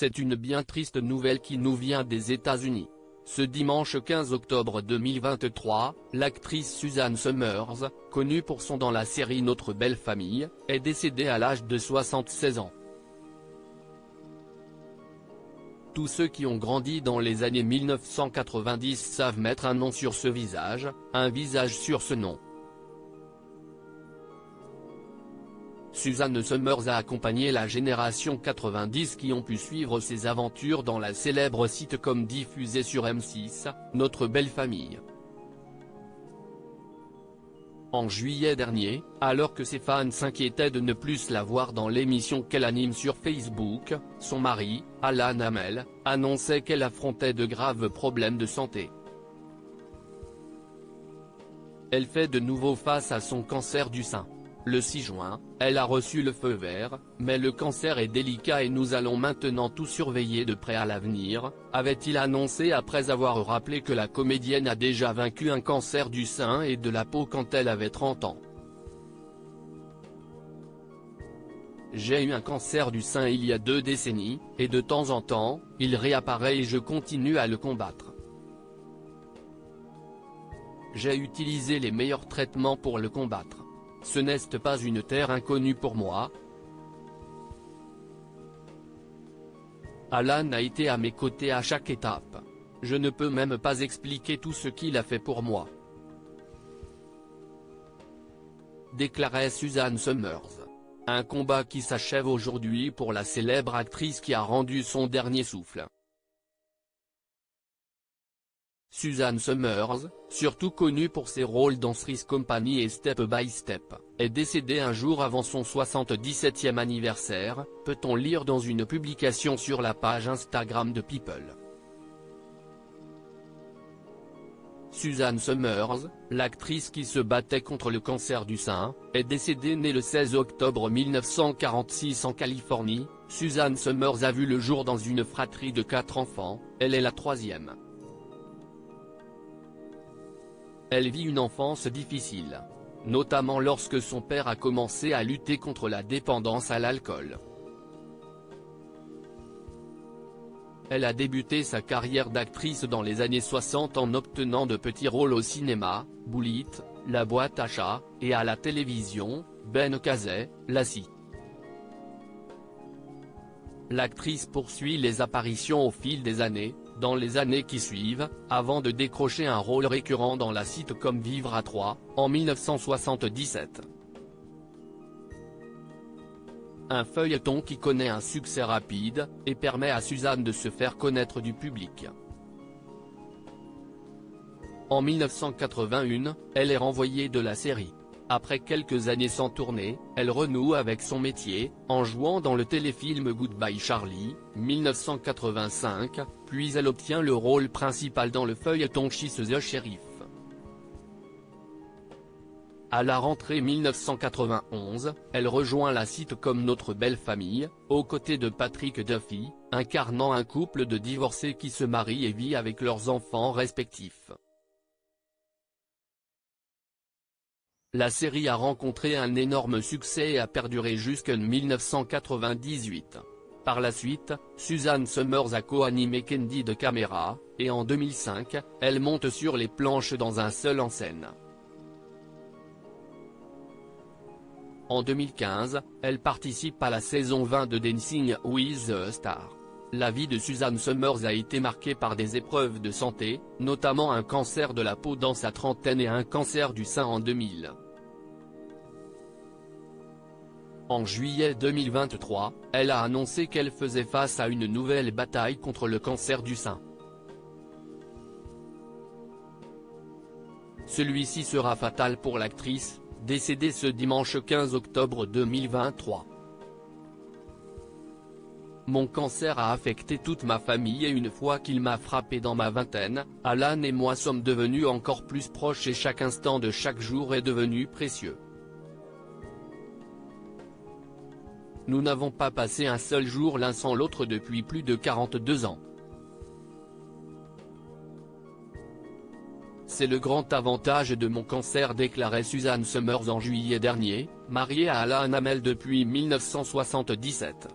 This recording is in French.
C'est une bien triste nouvelle qui nous vient des États-Unis. Ce dimanche 15 octobre 2023, l'actrice Suzanne Somers, connue pour son dans la série Notre belle famille, est décédée à l'âge de 76 ans. Tous ceux qui ont grandi dans les années 1990 savent mettre un nom sur ce visage, un visage sur ce nom. Suzanne Somers a accompagné la génération 90 qui ont pu suivre ses aventures dans la célèbre sitcom diffusée sur M6, Notre belle famille. En juillet dernier, alors que ses fans s'inquiétaient de ne plus la voir dans l'émission qu'elle anime sur Facebook, son mari, Alan Hamel, annonçait qu'elle affrontait de graves problèmes de santé. Elle fait de nouveau face à son cancer du sein. Le 6 juin, elle a reçu le feu vert, mais le cancer est délicat et nous allons maintenant tout surveiller de près à l'avenir, avait-il annoncé après avoir rappelé que la comédienne a déjà vaincu un cancer du sein et de la peau quand elle avait 30 ans. J'ai eu un cancer du sein il y a 2 décennies, et de temps en temps, il réapparaît et je continue à le combattre. J'ai utilisé les meilleurs traitements pour le combattre. Ce n'est pas une terre inconnue pour moi. Alan a été à mes côtés à chaque étape. Je ne peux même pas expliquer tout ce qu'il a fait pour moi. Déclarait Suzanne Somers. Un combat qui s'achève aujourd'hui pour la célèbre actrice qui a rendu son dernier souffle. Suzanne Somers, surtout connue pour ses rôles dans Three's Company et Step by Step, est décédée un jour avant son 77e anniversaire, peut-on lire dans une publication sur la page Instagram de People. Suzanne Somers, l'actrice qui se battait contre le cancer du sein, est décédée née le 16 octobre 1946 en Californie. Suzanne Somers a vu le jour dans une fratrie de 4 enfants, elle est la 3e. Elle vit une enfance difficile, notamment lorsque son père a commencé à lutter contre la dépendance à l'alcool. Elle a débuté sa carrière d'actrice dans les années 60 en obtenant de petits rôles au cinéma, Bullitt, La boîte à chat, et à la télévision, Ben Casey, Lassie. L'actrice poursuit les apparitions au fil des années, dans les années qui suivent, avant de décrocher un rôle récurrent dans la sitcom Vivre à 3, en 1977. Un feuilleton qui connaît un succès rapide, et permet à Suzanne de se faire connaître du public. En 1981, elle est renvoyée de la série. Après quelques années sans tournée, elle renoue avec son métier, en jouant dans le téléfilm Goodbye Charlie, 1985, puis elle obtient le rôle principal dans le feuilleton She's the Sheriff. À la rentrée 1991, elle rejoint la sitcom Notre belle famille, aux côtés de Patrick Duffy, incarnant un couple de divorcés qui se marient et vit avec leurs enfants respectifs. La série a rencontré un énorme succès et a perduré jusqu'en 1998. Par la suite, Suzanne Somers a co-animé Candid Camera, et en 2005, elle monte sur les planches dans Un seul en scène. En 2015, elle participe à la saison 20 de Dancing with the Stars. La vie de Suzanne Somers a été marquée par des épreuves de santé, notamment un cancer de la peau dans sa trentaine et un cancer du sein en 2000. En juillet 2023, elle a annoncé qu'elle faisait face à une nouvelle bataille contre le cancer du sein. Celui-ci sera fatal pour l'actrice, décédée ce dimanche 15 octobre 2023. Mon cancer a affecté toute ma famille et une fois qu'il m'a frappé dans ma vingtaine, Alan et moi sommes devenus encore plus proches et chaque instant de chaque jour est devenu précieux. Nous n'avons pas passé un seul jour l'un sans l'autre depuis plus de 42 ans. C'est le grand avantage de mon cancer, déclarait Suzanne Somers en juillet dernier, mariée à Alan Hamel depuis 1977.